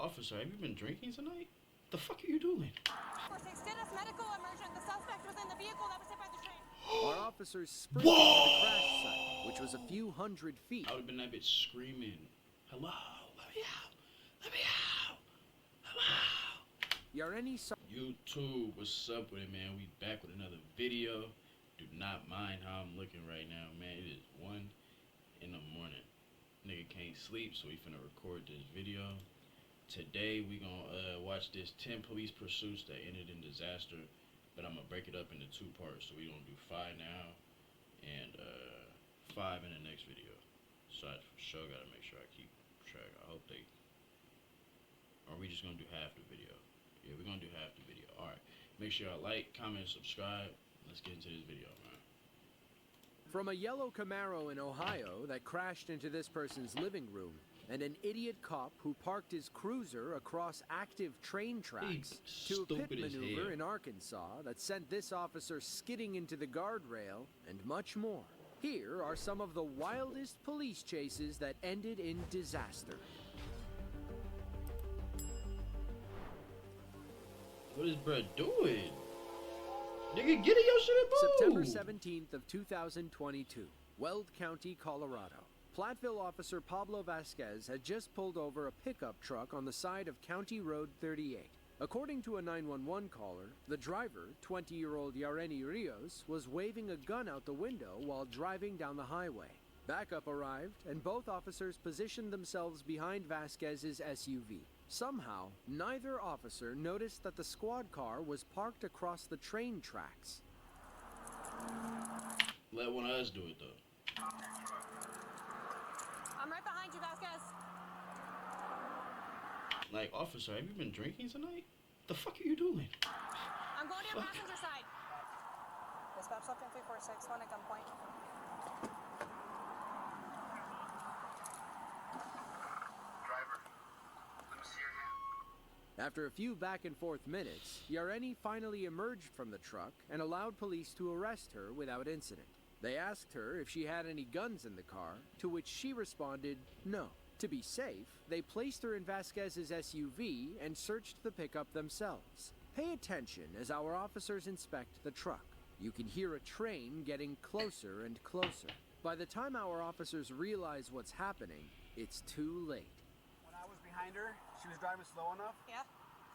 officer, have you been drinking tonight? The fuck are you doing? Medical immersion. The suspect was in the vehicle that was hit by the train. Our officers sprinted to the crash site, which was a few hundred feet. I would have been that bitch screaming, "Hello, let me out, let me out, hello." YouTube, what's up with it, man? We back with another video. Do not mind how I'm looking right now, man. It is 1 in the morning. Nigga can't sleep, so we finna record this video. Today we gonna watch this 10 police pursuits that ended in disaster, but I'm gonna break it up into 2 parts. So we gonna do 5 now and 5 in the next video. So I for sure gotta make sure I keep track. I hope they. Or are we just gonna do half the video? Yeah, we're gonna do half the video. All right. Make sure y'all like, comment, subscribe. Let's get into this video, man. From a yellow Camaro in Ohio that crashed into this person's living room, and an idiot cop who parked his cruiser across active train tracks, to a pit maneuver in Arkansas that sent this officer skidding into the guardrail, and much more. Here are some of the wildest police chases that ended in disaster. What is bruh doing? Nigga, get in your shit and move. September 17th of 2022, Weld County, Colorado. Platteville officer Pablo Vasquez had just pulled over a pickup truck on the side of County Road 38. According to a 911 caller, the driver, 20-year-old Yareni Rios, was waving a gun out the window while driving down the highway. Backup arrived, and both officers positioned themselves behind Vasquez's SUV. Somehow, neither officer noticed that the squad car was parked across the train tracks. Let one of us do it, though. I'm right behind you, Vasquez. Like, officer, have you been drinking tonight? The fuck are you doing? I'm going to your passenger side. Dispatch left in 3461 at gunpoint. Driver, let me see your hand. After a few back and forth minutes, Yareni finally emerged from the truck and allowed police to arrest her without incident. They asked her if she had any guns in the car, to which she responded no. To be safe, they placed her in Vasquez's SUV and searched the pickup themselves. Pay attention as our officers inspect the truck. You can hear a train getting closer and closer. By the time our officers realize what's happening, it's too late. When I was behind her, she was driving slow enough. Yeah.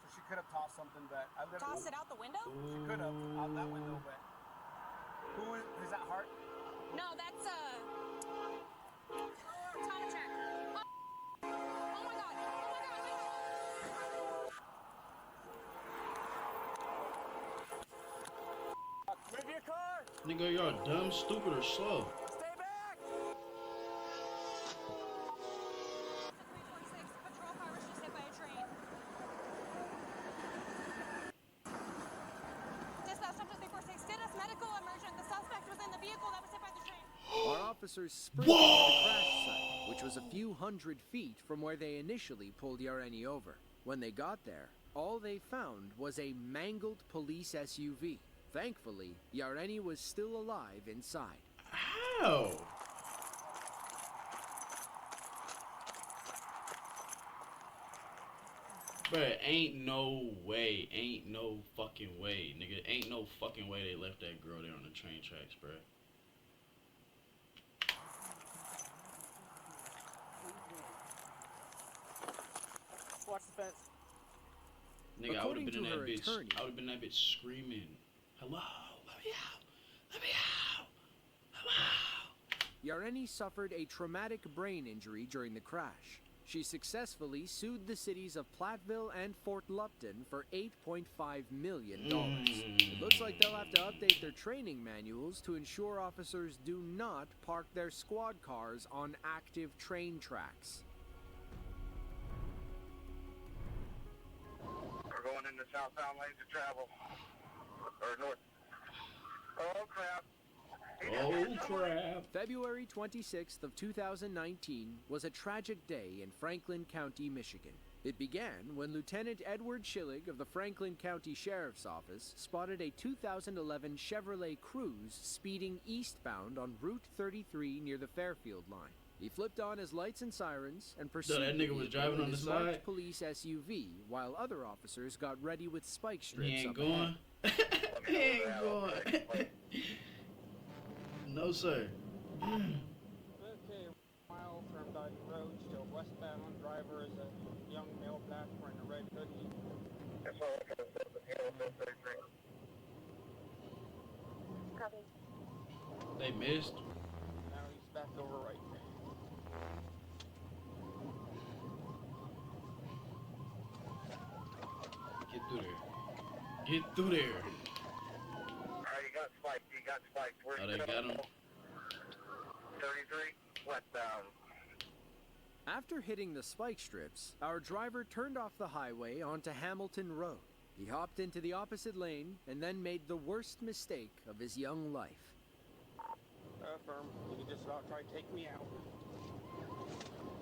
So she could have tossed something, but I literally... Tossed it out the window? She could have, out that window, but... Who is that, Hart? No, that's, Tomacek. Oh my god. Move your car! Nigga, y'all dumb, stupid, or slow? Stay back! 346, patrol car was just hit by a train. Dispatch up to 346, did us medical immersion. The suspect was in the vehicle that was hit by the train. Our officers sprinted to the crash site, which was a few hundred feet from where they initially pulled Yareni over. When they got there, all they found was a mangled police SUV. Thankfully, Yareni was still alive inside. How? Bruh, ain't no fucking way, nigga. Ain't no fucking way they left that girl there on the train tracks, bruh. Watch the fence. Nigga, I would have been in that According to her bitch. attorney- I would have been that bitch screaming, "Hello, let me out, let me out, hello." Yareni suffered a traumatic brain injury during the crash. She successfully sued the cities of Platteville and Fort Lupton for $8.5 million. It looks like they'll have to update their training manuals to ensure officers do not park their squad cars on active train tracks. We're going into southbound lanes of travel. Or north. Oh, crap. Oh crap. February 26th of 2019 was a tragic day in Franklin County, Michigan. It began when Lieutenant Edward Schillig of the Franklin County Sheriff's Office spotted a 2011 Chevrolet Cruze speeding eastbound on Route 33 near the Fairfield line. He flipped on his lights and sirens and So pursued that nigga was the vehicle driving in on the his marked side? police SUV, while other officers got ready with spike strips He ain't up going. ahead. He ain't going. No, sir. Okay, mile from Dodge Road, still westbound. Driver is a young male black wearing a red hoodie. That's all I can say. Hamilton 33. Copy. They missed. Now he's back over right. Get through there. Get through there. Alright, you got spiked. You got spiked. Where's Oh, they got him. 33, westbound. After hitting the spike strips, our driver turned off the highway onto Hamilton Road. He hopped into the opposite lane and then made the worst mistake of his young life. Affirm. You can just about try to take me out.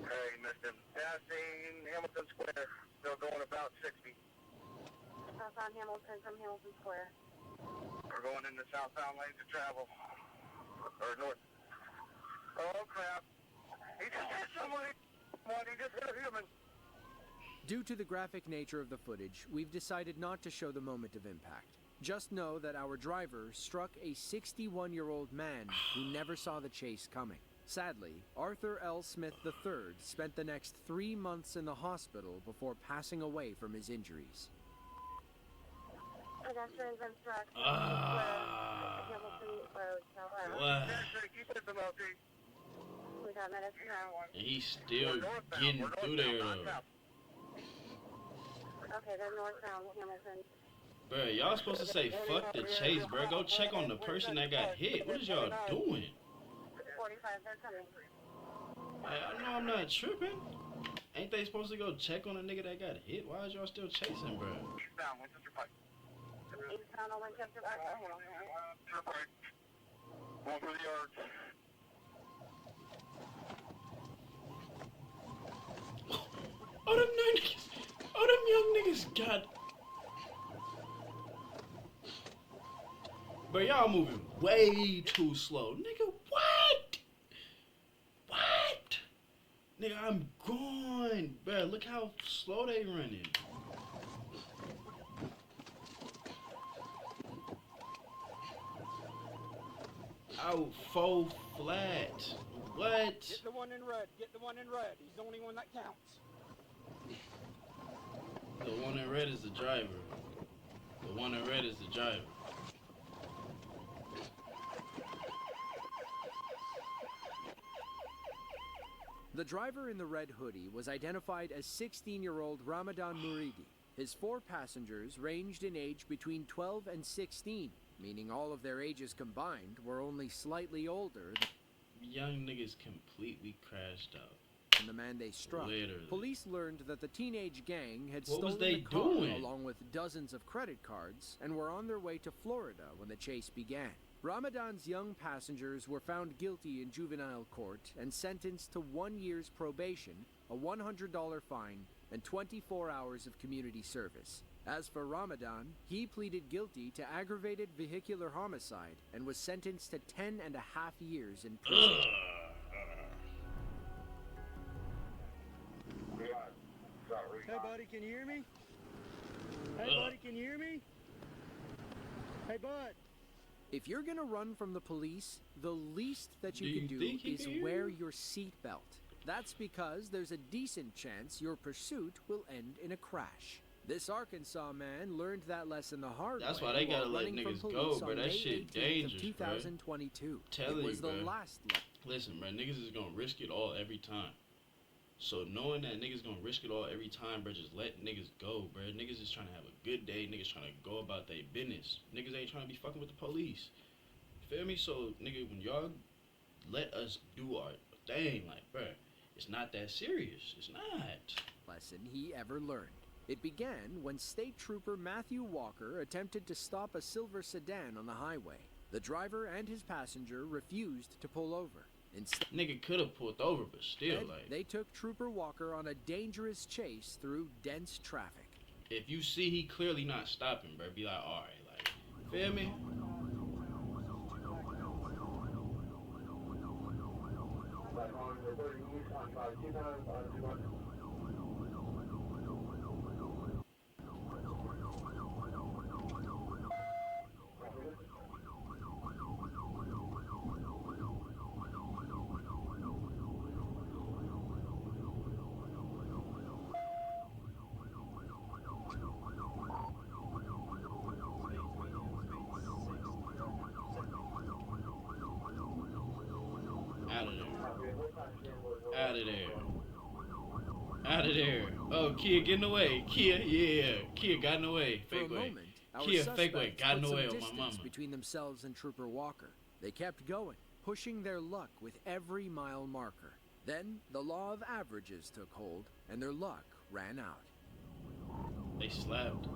Hey, Mr. Passing Hamilton Square. Still going about 60. Southbound Hamilton from Hamilton Square. We're going in the southbound lanes of travel. Or north. Oh, crap. He just hit somebody. Come on, he just hit a human. Due to the graphic nature of the footage, we've decided not to show the moment of impact. Just know that our driver struck a 61-year-old man who never saw the chase coming. Sadly, Arthur L. Smith III spent the next 3 months in the hospital before passing away from his injuries. Pedestrians and trucks. Hamilton Road, southbound. What? Keep it below, T. We got medicine now. And he's still getting through there, though. Okay, they're northbound Hamilton. Bro, y'all supposed to say fuck the chase, bro. Go check on the person that got hit. What is y'all doing? 45, they're coming. I know I'm not tripping. Ain't they supposed to go check on a nigga that got hit? Why is y'all still chasing, bro? Eastbound, Winchester Pike. Eastbound on Winchester Pike. Going for the yards. Oh, them young niggas got... Bro, y'all moving way too slow. Nigga, what? What? Nigga, I'm gone. Bro, look how slow they running. Out 4 flat. What? Get the one in red. Get the one in red. He's the only one that counts. The one in red is the driver. The one in red is the driver. The driver in the red hoodie was identified as 16-year-old Ramadan Muridi. His 4 passengers ranged in age between 12 and 16, meaning all of their ages combined were only slightly older Young niggas completely crashed out. than the man they struck. Literally. Police learned that the teenage gang had What was stolen they the car doing? along with dozens of credit cards and were on their way to Florida when the chase began. Ramadan's young passengers were found guilty in juvenile court and sentenced to 1 year's probation, a $100 fine, and 24 hours of community service. As for Ramadan, he pleaded guilty to aggravated vehicular homicide and was sentenced to 10 and a half years in prison. Hey, buddy, can you hear me? Hey, buddy, can you hear me? Hey, bud. If you're gonna run from the police, the least that you Do can you do think he is can hear wear you? your seatbelt. That's because there's a decent chance your pursuit will end in a crash. This Arkansas man learned that lesson the hard That's way why they while gotta let running from niggas go, police bro. on That May shit 18th dangerous, of bro. 2022. Telling It was you, the bro. last Listen, bro, niggas is gonna risk it all every time. So knowing that niggas gonna risk it all every time, bro, just let niggas go, bro. Niggas is trying to have a good day. Niggas trying to go about their business. Niggas ain't trying to be fucking with the police. Feel me? So, nigga, when y'all let us do our thing, like, bro, it's not that serious. It's not. lesson he ever learned. It began when State Trooper Matthew Walker attempted to stop a silver sedan on the highway. The driver and his passenger refused to pull over. Instead, Nigga could have pulled over, but still, like, they took Trooper Walker on a dangerous chase through dense traffic. if you see he clearly not stopping, bro, be like, alright, like, feel me? Out of there. Out of there. Out of there. Oh, Kia, get in the way. Kia, yeah. Kia got in the way. For a Fake way. moment, our Kia, fake way. suspects Got in put the way some on my distance mama. between themselves and Trooper Walker. They kept going, pushing their luck with every mile marker. Then, the law of averages took hold, and their luck ran out. They slapped.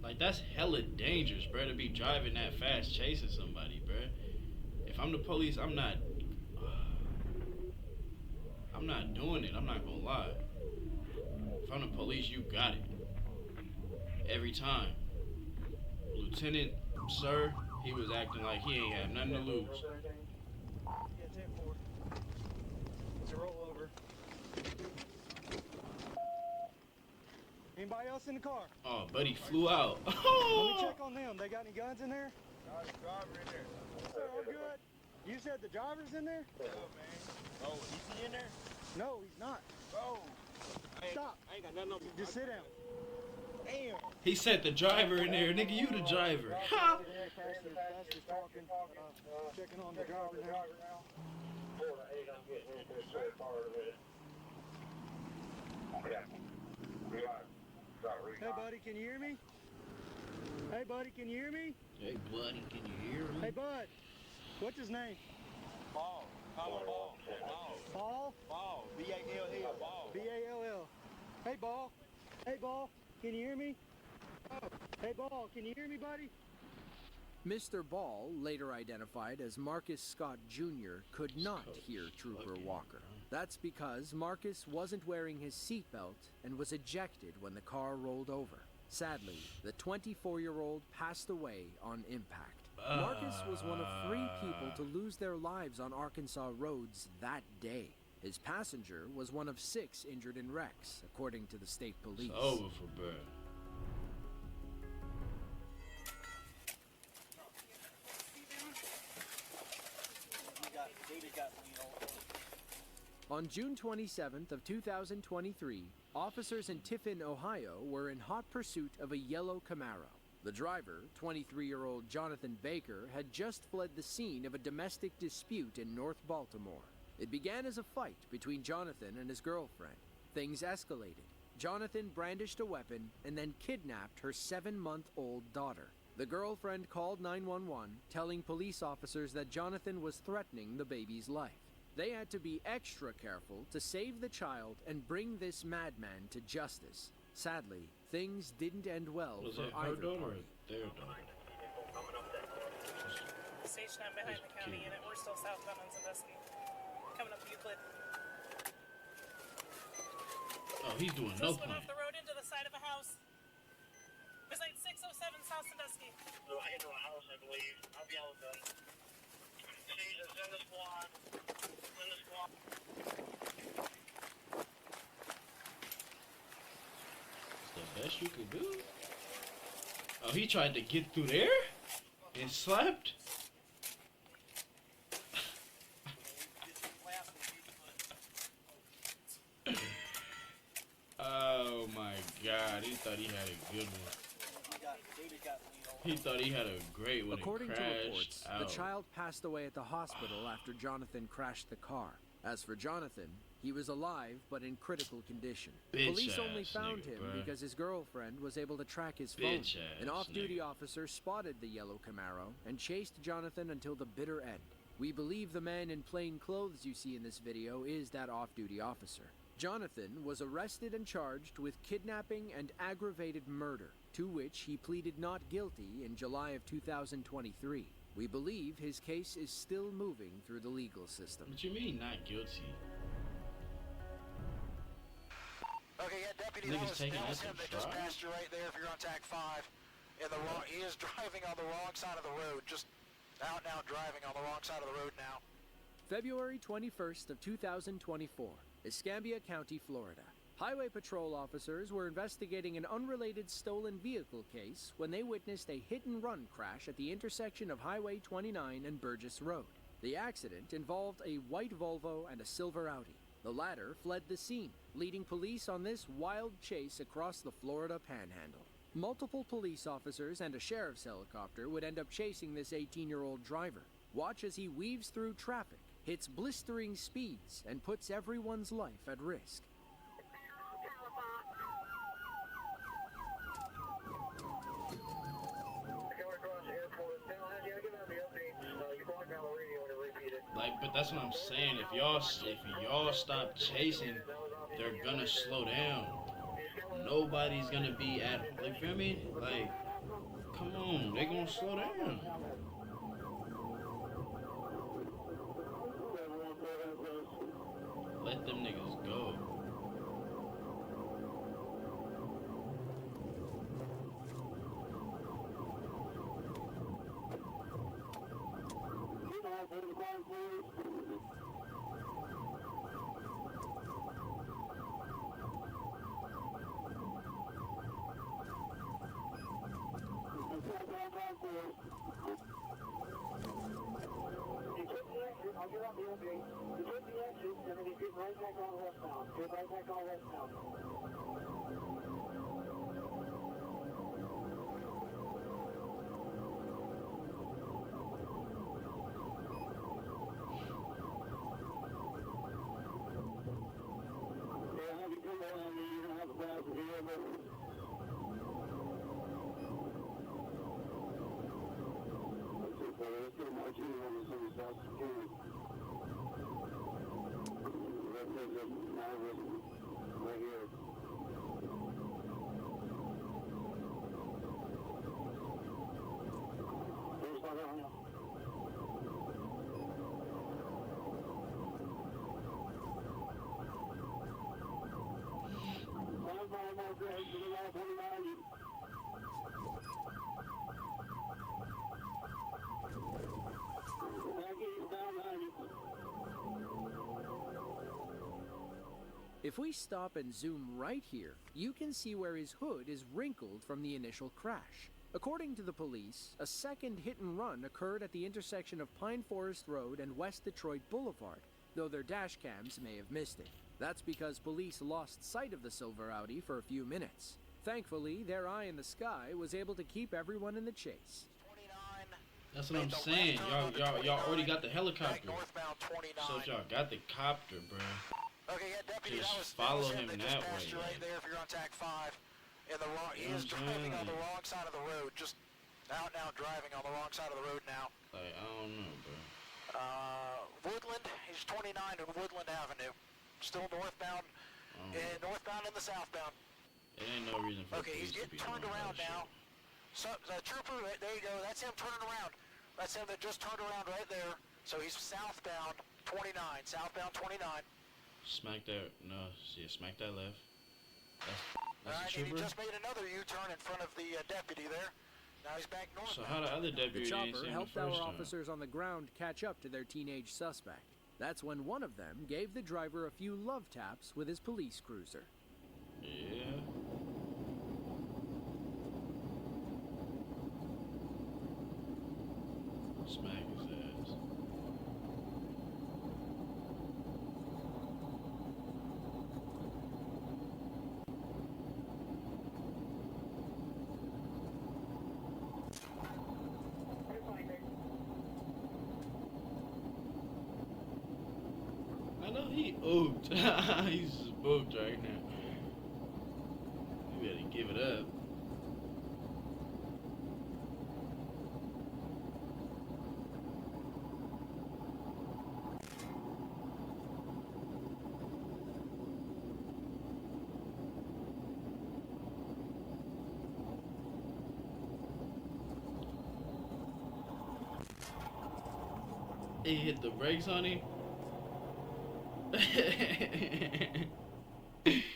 Like, that's hella dangerous, bro, to be driving that fast chasing somebody, bro. If I'm the police, I'm not doing it. I'm not gonna lie. If I'm the police, you got it. Every time. Lieutenant, sir, he was acting like he ain't have nothing to lose. Yeah, 10-4. It's a rollover. Anybody else in the car? Oh, buddy flew out. Let me check on them. They got any guns in there? No, the driver in there. Sir, all good. You said the driver's in there? Yeah, man. Oh, is he in there? No, he's not. Oh. Stop. I ain't got nothing on me. Just sit down. Damn. He said the driver in there. Nigga, you the driver. Ha! Pastor's talking, checking on the driver now. Hey, buddy, can you hear me? Hey, buddy, can you hear me? Hey, buddy, can you hear me? Hey, bud. What's his name? Ball. Call him Ball. Ball. Paul? Ball. B-A-L-L. Ball. B-A-L-L. Hey, Ball. Hey, Ball. Can you hear me? Hey, Ball. Can you hear me, buddy? Mr. Ball, later identified as Marcus Scott Jr., could not hear Trooper Walker. That's because Marcus wasn't wearing his seatbelt and was ejected when the car rolled over. Sadly, the 24-year-old passed away on impact. Marcus was one of 3 people to lose their lives on Arkansas roads that day. His passenger was one of 6 injured in wrecks, according to the state police. It's over for Bird. On June 27th of 2023, officers in Tiffin, Ohio were in hot pursuit of a yellow Camaro. The driver, 23-year-old Jonathan Baker, had just fled the scene of a domestic dispute in North Baltimore. It began as a fight between Jonathan and his girlfriend. Things escalated. Jonathan brandished a weapon and then kidnapped her 7-month-old daughter. The girlfriend called 911, telling police officers that Jonathan was threatening the baby's life. They had to be extra careful to save the child and bring this madman to justice. Sadly, things didn't end well Was for it her either daughter or party. their daughter? Station 9 behind the county unit. We're still southbound on Sandusky. Coming up Euclid. Oh, he's doing no Just went plan. off the road into the side of a house. Beside 607 South Sandusky. So I into a house, I believe. I'll be out with them. Jesus, send the squad. Send the squad. It's the best you could do. Oh, he tried to get through there and slapped. Oh my God, he thought he had a good one. He thought he had a great one. According and to crashed reports, out. the child passed away at the hospital after Jonathan crashed the car. As for Jonathan, he was alive but in critical condition. Bitch Police only ass found nigga, him bruh. because his girlfriend was able to track his phone. Bitch An ass off-duty nigga. officer spotted the yellow Camaro and chased Jonathan until the bitter end. We believe the man in plain clothes you see in this video is that off-duty officer. Jonathan was arrested and charged with kidnapping and aggravated murder, to which he pleaded not guilty in July of 2023. We believe his case is still moving through the legal system. What you mean not guilty? Okay, yeah, deputy, Niggas taking that that was to him that just trial? passed you right there if you're on tag 5. in the wrong. He is driving on the wrong side of the road. Just out and out driving on the wrong side of the road now. February 21st of 2024, Escambia County, Florida. Highway patrol officers were investigating an unrelated stolen vehicle case when they witnessed a hit-and-run crash at the intersection of Highway 29 and Burgess Road. The accident involved a white Volvo and a silver Audi. The latter fled the scene, leading police on this wild chase across the Florida Panhandle. Multiple police officers and a sheriff's helicopter would end up chasing this 18-year-old driver. Watch as he weaves through traffic, hits blistering speeds, and puts everyone's life at risk. Like, but that's what I'm saying. If y'all stop chasing, they're gonna slow down. Nobody's gonna be at, like, feel me? Like, come on, they gonna slow down. Let them niggas go. If we stop and zoom right here, you can see where his hood is wrinkled from the initial crash. According to the police, a second hit and run occurred at the intersection of Pine Forest Road and West Detroit Boulevard, though their dash cams may have missed it. That's because police lost sight of the silver Audi for a few minutes. Thankfully, their eye in the sky was able to keep everyone in the chase. 29. That's what I'm saying. Y'all already got the helicopter. Northbound 29. So if y'all got the copter, bro. Okay, yeah, deputy, Just that follow was him that that just passed way, you right man. there if you're on TAC 5. In the wrong, he You know is what I'm driving on the saying? wrong side of the road. Just out and out driving on the wrong side of the road now. Like, I don't know, bro. Woodland, he's 29 on Woodland Avenue. Still northbound, northbound and the southbound. It ain't no reason for Okay, he's police to getting be turned doing all around that now. So, the trooper, there you go. That's him turning around. That's him that just turned around right there. So he's southbound 29, southbound 29. Smack that, no, yeah, smack that left. That's Alright, the and he trooper. just made another U-turn in front of the deputy there. Now he's back north. So how the other The deputy didn't chopper see him the helped our first time? officers on the ground catch up to their teenage suspect. That's when one of them gave the driver a few love taps with his police cruiser. Yeah. Smack his ass. I know he ooped. He's spooked right now. You better give it up. He hit the brakes on him.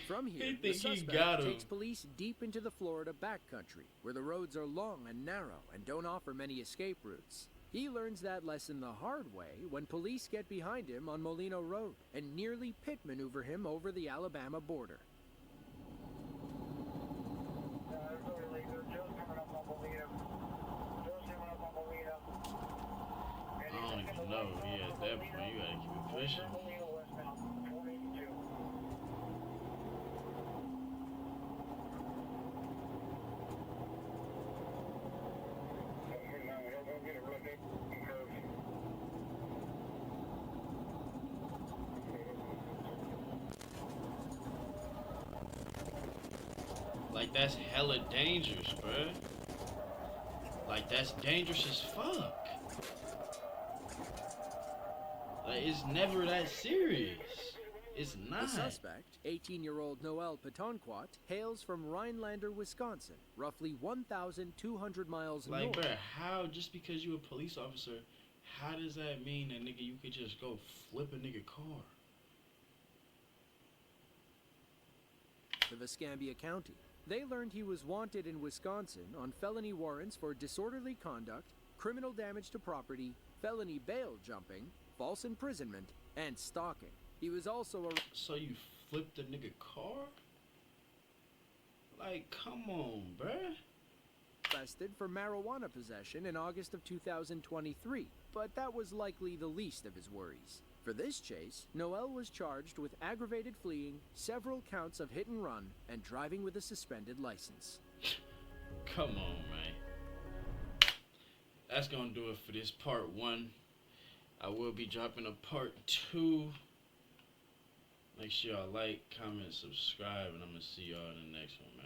From From here, He the think he suspect got him. takes police deep into the Florida backcountry, where the roads are long and narrow and don't offer many escape routes. He learns that lesson the hard way when police get behind him on Molino Road and nearly pit maneuver him over the Alabama border. I don't even know. Yeah, at that point, you gotta keep it pushing. Like, that's hella dangerous, bruh. Like, that's dangerous as fuck. Like, it's never that serious. It's not. The suspect, 18-year-old Noel Pt.1, hails from Rhinelander, Wisconsin, roughly 1,200 miles Like, north. bruh, how, just because you a police officer, how does that mean that, nigga, you could just go flip a nigga car? To Escambia County. They learned he was wanted in Wisconsin on felony warrants for disorderly conduct, criminal damage to property, felony bail jumping, false imprisonment, and stalking. He was also So you flipped a nigga car? Like, come on, bruh. arrested for marijuana possession in August of 2023, but that was likely the least of his worries. For this chase, Noel was charged with aggravated fleeing, several counts of hit and run, and driving with a suspended license. Come on, man. That's gonna do it for this part 1. I will be dropping a part 2. Make sure y'all like, comment, subscribe, and I'm gonna see y'all in the next one, man.